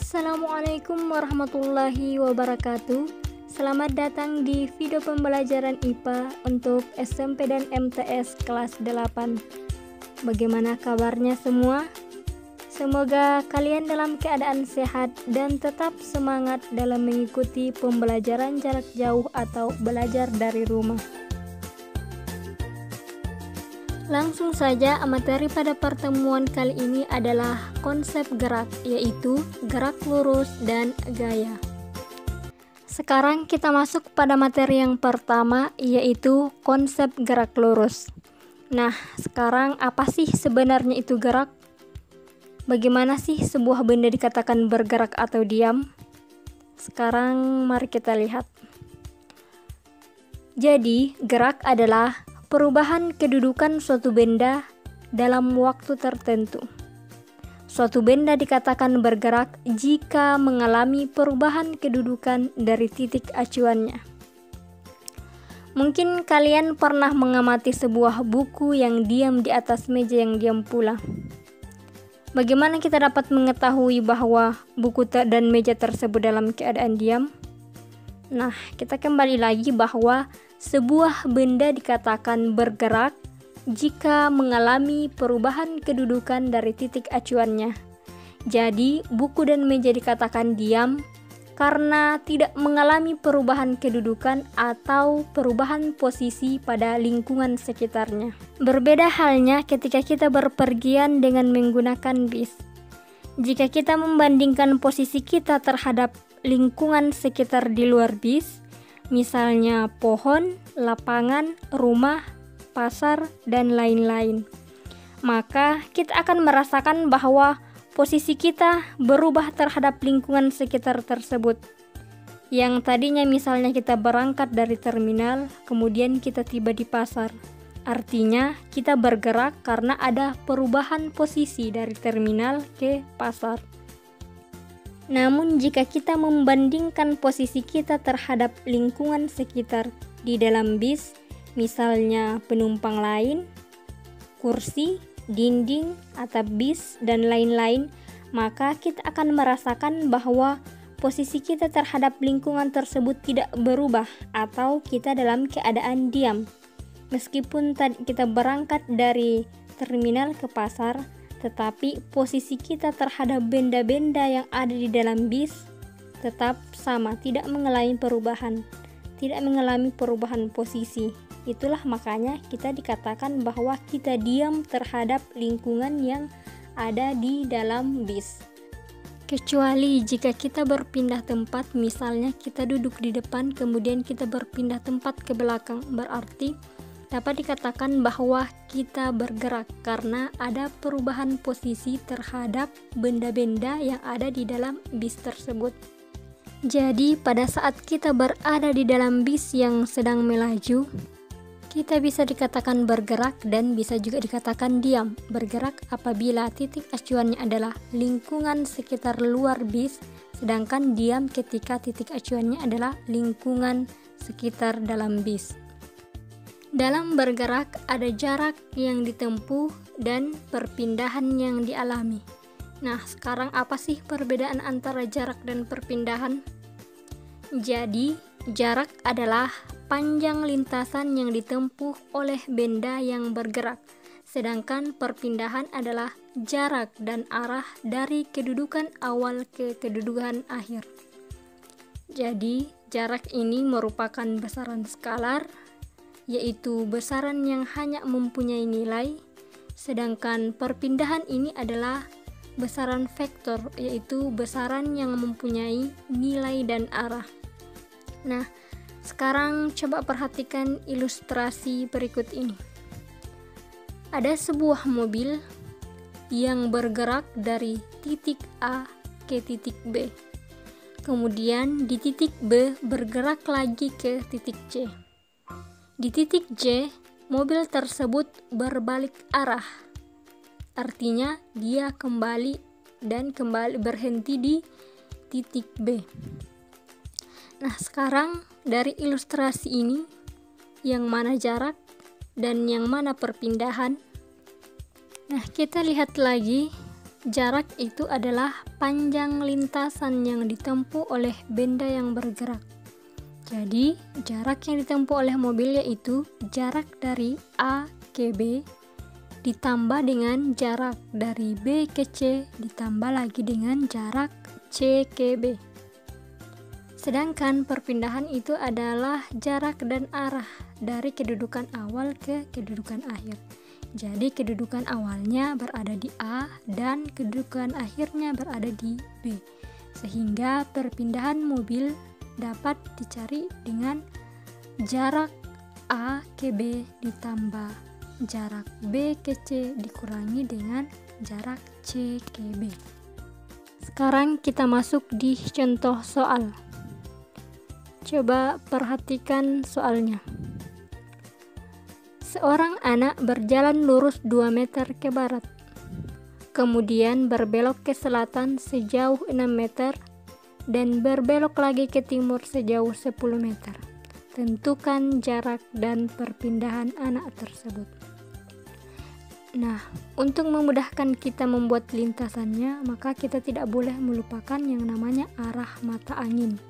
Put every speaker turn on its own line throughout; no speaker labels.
Assalamualaikum warahmatullahi wabarakatuh. Selamat datang di video pembelajaran IPA untuk SMP dan MTS kelas 8. Bagaimana kabarnya semua? Semoga kalian dalam keadaan sehat dan tetap semangat dalam mengikuti pembelajaran jarak jauh atau belajar dari rumah. Langsung saja, materi pada pertemuan kali ini adalah konsep gerak, yaitu gerak lurus dan gaya. Sekarang kita masuk pada materi yang pertama, yaitu konsep gerak lurus. Nah, sekarang apa sih sebenarnya itu gerak? Bagaimana sih sebuah benda dikatakan bergerak atau diam? Sekarang mari kita lihat. Jadi, gerak adalah perubahan kedudukan suatu benda dalam waktu tertentu. Suatu benda dikatakan bergerak jika mengalami perubahan kedudukan dari titik acuannya. Mungkin kalian pernah mengamati sebuah buku yang diam di atas meja yang diam pula. Bagaimana kita dapat mengetahui bahwa buku dan meja tersebut dalam keadaan diam? Nah, kita kembali lagi bahwa sebuah benda dikatakan bergerak jika mengalami perubahan kedudukan dari titik acuannya. Jadi, buku dan meja dikatakan diam karena tidak mengalami perubahan kedudukan atau perubahan posisi pada lingkungan sekitarnya. Berbeda halnya ketika kita berpergian dengan menggunakan bis. Jika kita membandingkan posisi kita terhadap lingkungan sekitar di luar bis, misalnya pohon, lapangan, rumah, pasar, dan lain-lain, maka kita akan merasakan bahwa posisi kita berubah terhadap lingkungan sekitar tersebut. Yang tadinya misalnya kita berangkat dari terminal, kemudian kita tiba di pasar. Artinya kita bergerak karena ada perubahan posisi dari terminal ke pasar. Namun jika kita membandingkan posisi kita terhadap lingkungan sekitar di dalam bis, misalnya penumpang lain, kursi, dinding, atap bis, dan lain-lain, maka kita akan merasakan bahwa posisi kita terhadap lingkungan tersebut tidak berubah atau kita dalam keadaan diam. Meskipun kita berangkat dari terminal ke pasar, tetapi posisi kita terhadap benda-benda yang ada di dalam bis tetap sama, tidak mengalami perubahan posisi. Itulah makanya kita dikatakan bahwa kita diam terhadap lingkungan yang ada di dalam bis. Kecuali jika kita berpindah tempat, misalnya kita duduk di depan kemudian kita berpindah tempat ke belakang, berarti dapat dikatakan bahwa kita bergerak karena ada perubahan posisi terhadap benda-benda yang ada di dalam bis tersebut. Jadi, pada saat kita berada di dalam bis yang sedang melaju, kita bisa dikatakan bergerak dan bisa juga dikatakan diam. Bergerak apabila titik acuannya adalah lingkungan sekitar luar bis, sedangkan diam ketika titik acuannya adalah lingkungan sekitar dalam bis. Dalam bergerak ada jarak yang ditempuh dan perpindahan yang dialami. Nah, sekarang apa sih perbedaan antara jarak dan perpindahan? Jadi, jarak adalah panjang lintasan yang ditempuh oleh benda yang bergerak, sedangkan perpindahan adalah jarak dan arah dari kedudukan awal ke kedudukan akhir. Jadi, jarak ini merupakan besaran skalar, yaitu besaran yang hanya mempunyai nilai, sedangkan perpindahan ini adalah besaran vektor, yaitu besaran yang mempunyai nilai dan arah. Nah, sekarang coba perhatikan ilustrasi berikut ini. Ada sebuah mobil yang bergerak dari titik A ke titik B. Kemudian di titik B bergerak lagi ke titik C. Di titik C, mobil tersebut berbalik arah. Artinya dia kembali berhenti di titik B. Nah, sekarang dari ilustrasi ini, yang mana jarak dan yang mana perpindahan? Nah, kita lihat lagi Jarak itu adalah panjang lintasan yang ditempuh oleh benda yang bergerak. Jadi, jarak yang ditempuh oleh mobil yaitu jarak dari A ke B ditambah dengan jarak dari B ke C ditambah lagi dengan jarak C ke B. Sedangkan perpindahan itu adalah jarak dan arah dari kedudukan awal ke kedudukan akhir. Jadi kedudukan awalnya berada di A dan kedudukan akhirnya berada di B. Sehingga perpindahan mobil dapat dicari dengan jarak A ke B ditambah jarak B ke C dikurangi dengan jarak C ke B. Sekarang kita masuk di contoh soal. Coba perhatikan soalnya. Seorang anak berjalan lurus 2 meter ke barat, kemudian berbelok ke selatan sejauh 6 meter, dan berbelok lagi ke timur sejauh 10 meter. Tentukan jarak dan perpindahan anak tersebut. Nah, untuk memudahkan kita membuat lintasannya, maka kita tidak boleh melupakan yang namanya arah mata angin.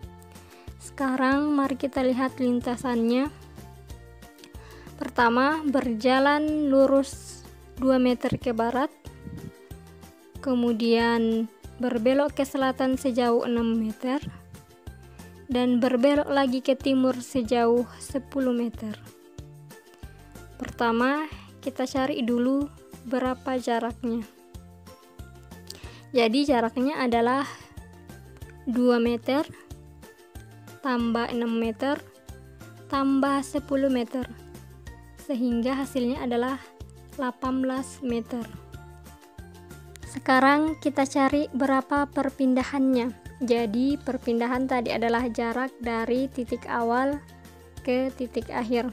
Sekarang mari kita lihat lintasannya. Pertama, berjalan lurus 2 meter ke barat, kemudian berbelok ke selatan sejauh 6 meter, dan berbelok lagi ke timur sejauh 10 meter. Pertama, kita cari dulu berapa jaraknya. Jadi jaraknya adalah 2 meter tambah 6 meter tambah 10 meter. Sehingga hasilnya adalah 18 meter. Sekarang kita cari berapa perpindahannya. Jadi perpindahan tadi adalah jarak dari titik awal ke titik akhir.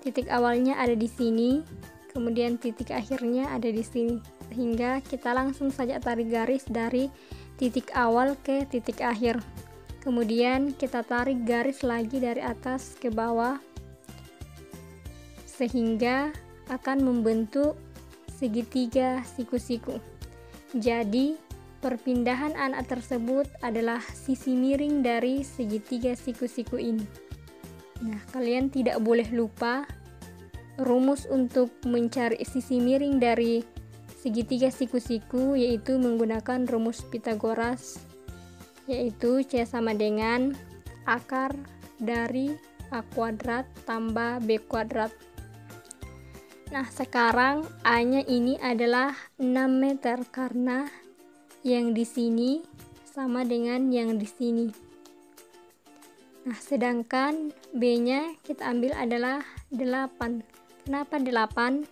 Titik awalnya ada di sini, kemudian titik akhirnya ada di sini. Sehingga kita langsung saja tarik garis dari titik awal ke titik akhir. Kemudian kita tarik garis lagi dari atas ke bawah, sehingga akan membentuk segitiga siku-siku. Jadi, perpindahan anak tersebut adalah sisi miring dari segitiga siku-siku ini. Nah, kalian tidak boleh lupa rumus untuk mencari sisi miring dari segitiga siku-siku, yaitu menggunakan rumus Pythagoras, yaitu C sama dengan akar dari A kuadrat tambah B kuadrat. Nah, sekarang A-nya ini adalah 6 meter karena yang di sini sama dengan yang di sini. Nah, sedangkan B-nya kita ambil adalah 8. Kenapa 8?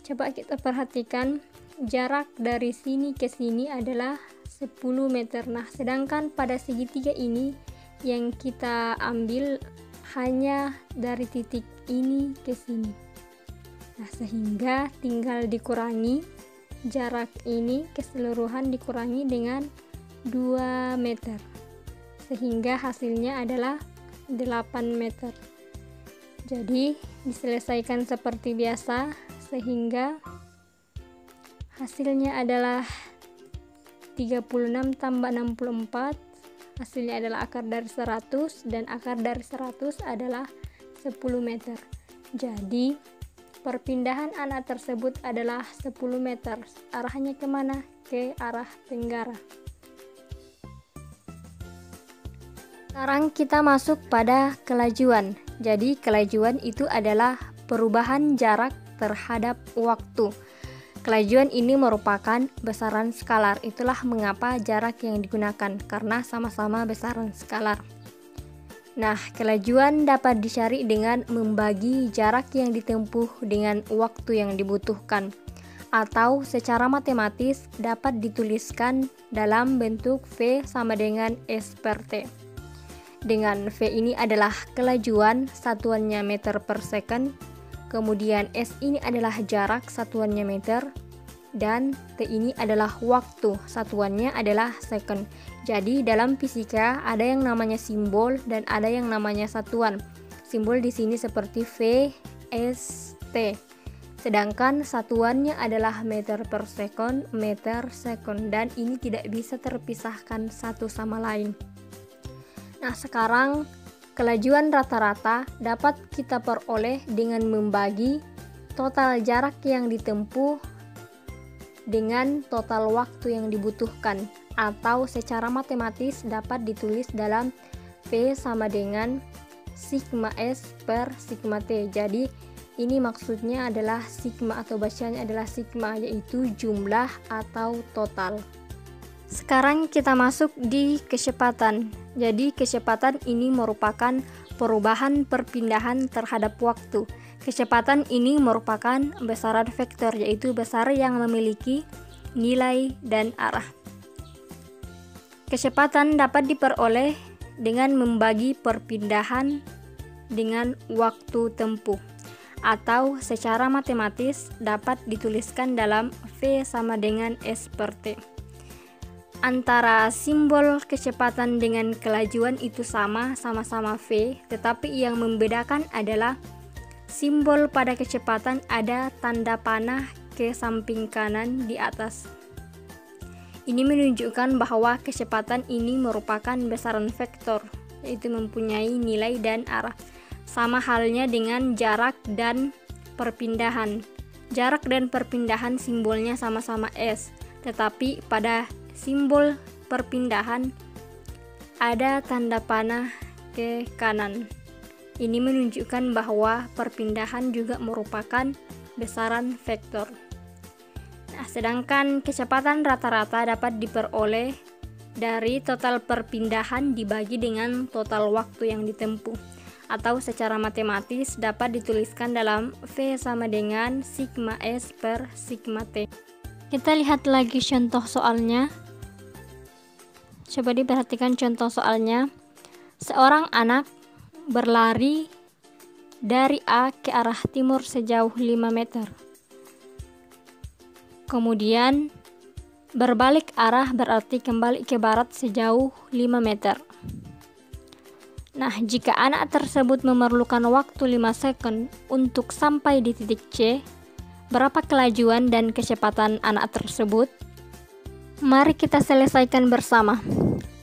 Coba kita perhatikan, jarak dari sini ke sini adalah 10 meter. Nah, sedangkan pada segitiga ini yang kita ambil hanya dari titik ini ke sini. Nah, sehingga tinggal dikurangi jarak ini keseluruhan dikurangi dengan 2 meter. Sehingga hasilnya adalah 8 meter. Jadi, diselesaikan seperti biasa sehingga hasilnya adalah 36 tambah 64. Hasilnya adalah akar dari 100 dan akar dari 100 adalah 10 meter. Jadi, perpindahan anak tersebut adalah 10 meter. Arahnya kemana? Ke arah tenggara. Sekarang kita masuk pada kelajuan. Jadi kelajuan itu adalah perubahan jarak terhadap waktu. Kelajuan ini merupakan besaran skalar. Itulah mengapa jarak yang digunakan, karena sama-sama besaran skalar. Nah, kelajuan dapat dicari dengan membagi jarak yang ditempuh dengan waktu yang dibutuhkan, atau secara matematis dapat dituliskan dalam bentuk V sama dengan S per T. Dengan V ini adalah kelajuan, satuannya meter per second, kemudian S ini adalah jarak, satuannya meter, dan T ini adalah waktu, satuannya adalah second. Jadi dalam fisika ada yang namanya simbol dan ada yang namanya satuan. Simbol di sini seperti V, S, T. sedangkan satuannya adalah meter per sekon, dan ini tidak bisa terpisahkan satu sama lain. Nah, sekarang kelajuan rata-rata dapat kita peroleh dengan membagi total jarak yang ditempuh dengan total waktu yang dibutuhkan, atau secara matematis dapat ditulis dalam V sama dengan sigma S per sigma T. Jadi ini maksudnya adalah sigma atau bacaannya adalah sigma, yaitu jumlah atau total. Sekarang kita masuk di kecepatan. Jadi kecepatan ini merupakan perubahan perpindahan terhadap waktu. Kecepatan ini merupakan besaran vektor, yaitu besar yang memiliki nilai dan arah. Kecepatan dapat diperoleh dengan membagi perpindahan dengan waktu tempuh, atau secara matematis dapat dituliskan dalam V sama dengan S per T. Antara simbol kecepatan dengan kelajuan itu sama-sama V, tetapi yang membedakan adalah simbol pada kecepatan ada tanda panah ke samping kanan di atas. Ini menunjukkan bahwa kecepatan ini merupakan besaran vektor, yaitu mempunyai nilai dan arah. Sama halnya dengan jarak dan perpindahan. Jarak dan perpindahan simbolnya sama-sama S, tetapi pada simbol perpindahan ada tanda panah ke kanan. Ini menunjukkan bahwa perpindahan juga merupakan besaran vektor. Nah, sedangkan kecepatan rata-rata dapat diperoleh dari total perpindahan dibagi dengan total waktu yang ditempuh, atau secara matematis dapat dituliskan dalam V sama dengan sigma S per sigma T. Kita lihat lagi contoh soalnya. Coba diperhatikan contoh soalnya. Seorang anak berlari dari A ke arah timur sejauh 5 meter. Kemudian berbalik arah berarti kembali ke barat sejauh 5 meter. Nah, jika anak tersebut memerlukan waktu 5 second untuk sampai di titik C, berapa kelajuan dan kecepatan anak tersebut? Mari kita selesaikan bersama.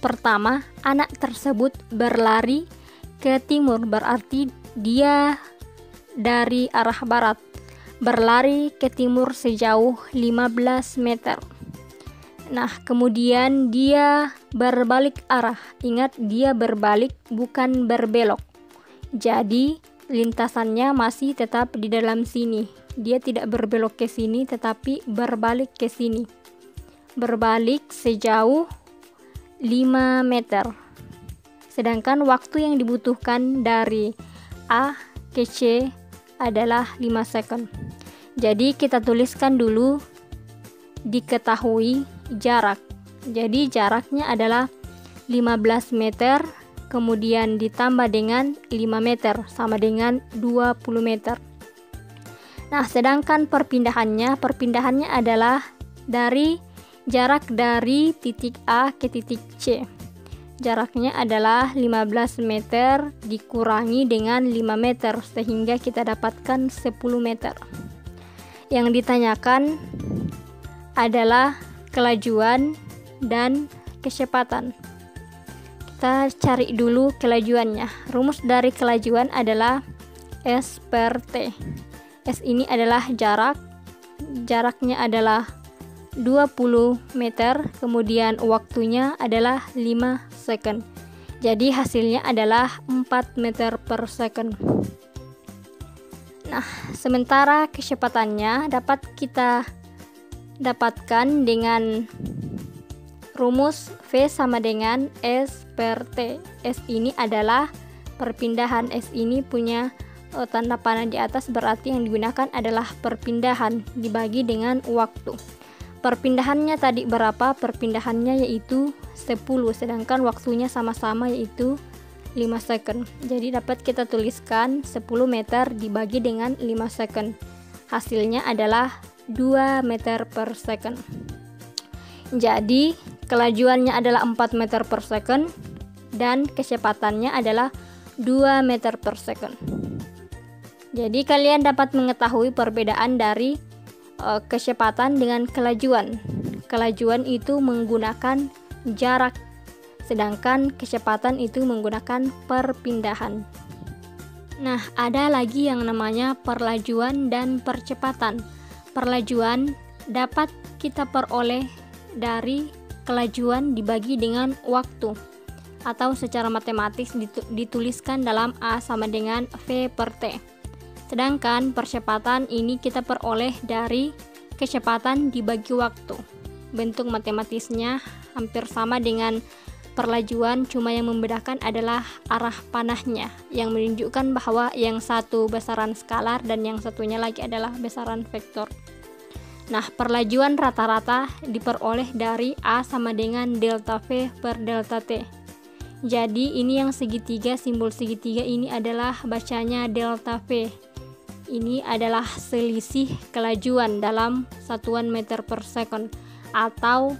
Pertama, anak tersebut berlari ke timur, berarti dia dari arah barat berlari ke timur sejauh 15 meter. Nah, kemudian dia berbalik arah. Ingat, dia berbalik bukan berbelok. Jadi, lintasannya masih tetap di dalam sini. Dia tidak berbelok ke sini, tetapi berbalik ke sini. Berbalik sejauh 5 meter. Sedangkan waktu yang dibutuhkan dari A ke C adalah 5 second. Jadi, kita tuliskan dulu diketahui jarak. Jadi jaraknya adalah 15 meter, kemudian ditambah dengan 5 meter sama dengan 20 meter. Nah, sedangkan perpindahannya adalah dari jarak dari titik A ke titik C. Jaraknya adalah 15 meter dikurangi dengan 5 meter sehingga kita dapatkan 10 meter. Yang ditanyakan adalah kelajuan dan kecepatan. Kita cari dulu kelajuannya. Rumus dari kelajuan adalah S per T. S ini adalah jarak. Jaraknya adalah 20 meter, kemudian waktunya adalah 5 second. Jadi hasilnya adalah 4 meter per second. Nah, sementara kecepatannya dapat kita dapatkan dengan rumus V sama dengan S per T. S ini adalah perpindahan. S ini punya tanda panah di atas, berarti yang digunakan adalah perpindahan dibagi dengan waktu. Perpindahannya tadi berapa? Perpindahannya yaitu 10, sedangkan waktunya sama-sama yaitu 5 second. Jadi dapat kita tuliskan 10 meter dibagi dengan 5 second. Hasilnya adalah 2 meter per second. Jadi kelajuannya adalah 4 meter per second dan kecepatannya adalah 2 meter per second. Jadi kalian dapat mengetahui perbedaan dari kecepatan dengan kelajuan. Kelajuan itu menggunakan jarak, sedangkan kecepatan itu menggunakan perpindahan. Nah, ada lagi yang namanya perlajuan dan percepatan. Perlajuan dapat kita peroleh dari kelajuan dibagi dengan waktu, atau secara matematis dituliskan dalam A sama dengan V per T. Sedangkan percepatan ini kita peroleh dari kecepatan dibagi waktu. Bentuk matematisnya hampir sama dengan perlajuan, cuma yang membedakan adalah arah panahnya, yang menunjukkan bahwa yang satu besaran skalar dan yang satunya lagi adalah besaran vektor. Nah, perlajuan rata-rata diperoleh dari A sama dengan delta V per delta T. Jadi ini yang segitiga, simbol segitiga ini adalah bacanya delta V. Ini adalah selisih kelajuan dalam satuan meter per second, atau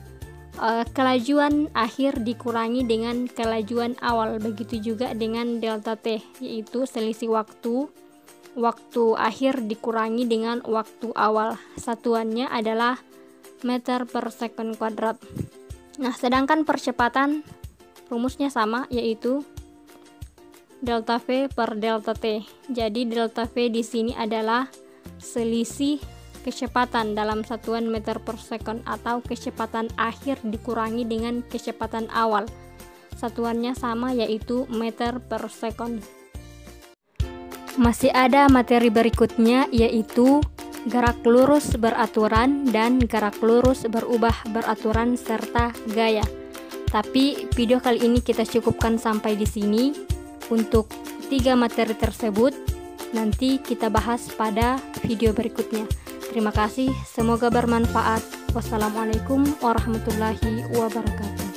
kelajuan akhir dikurangi dengan kelajuan awal. Begitu juga dengan delta T, yaitu selisih waktu akhir dikurangi dengan waktu awal. Satuannya adalah meter per second kuadrat. Nah, sedangkan percepatan rumusnya sama, yaitu delta V per delta T. Jadi delta V di sini adalah selisih kecepatan dalam satuan meter per second, atau kecepatan akhir dikurangi dengan kecepatan awal. Satuannya sama, yaitu meter per second. Masih ada materi berikutnya, yaitu gerak lurus beraturan dan gerak lurus berubah beraturan serta gaya. Tapi video kali ini kita cukupkan sampai di sini. Untuk 3 materi tersebut nanti kita bahas pada video berikutnya. Terima kasih, semoga bermanfaat. Wassalamualaikum warahmatullahi wabarakatuh.